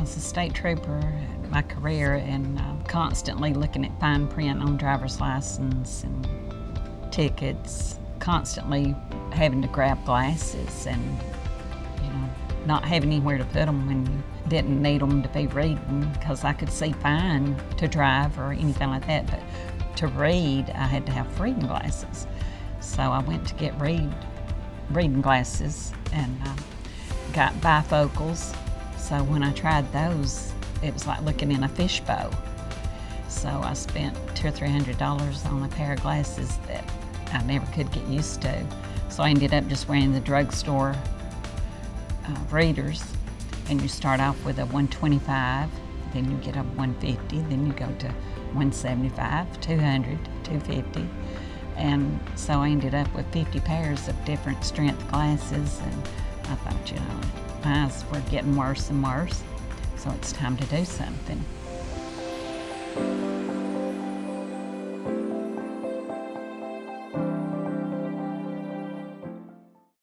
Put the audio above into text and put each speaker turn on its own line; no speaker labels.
was a state trooper in my career and constantly looking at fine print on driver's license and tickets, constantly having to grab glasses and, not having anywhere to put them when you didn't need them to be reading, because I could see fine to drive or anything like that, but to read, I had to have reading glasses. So I went to get reading glasses and got bifocals. So when I tried those, it was like looking in a fishbowl. So I spent $200 or $300 on a pair of glasses that I never could get used to. So I ended up just wearing the drugstore readers, and you start off with a 125, then you get a 150, then you go to 175, 200, 250, and so I ended up with 50 pairs of different strength glasses, and I thought, my eyes were getting worse and worse, so it's time to do something.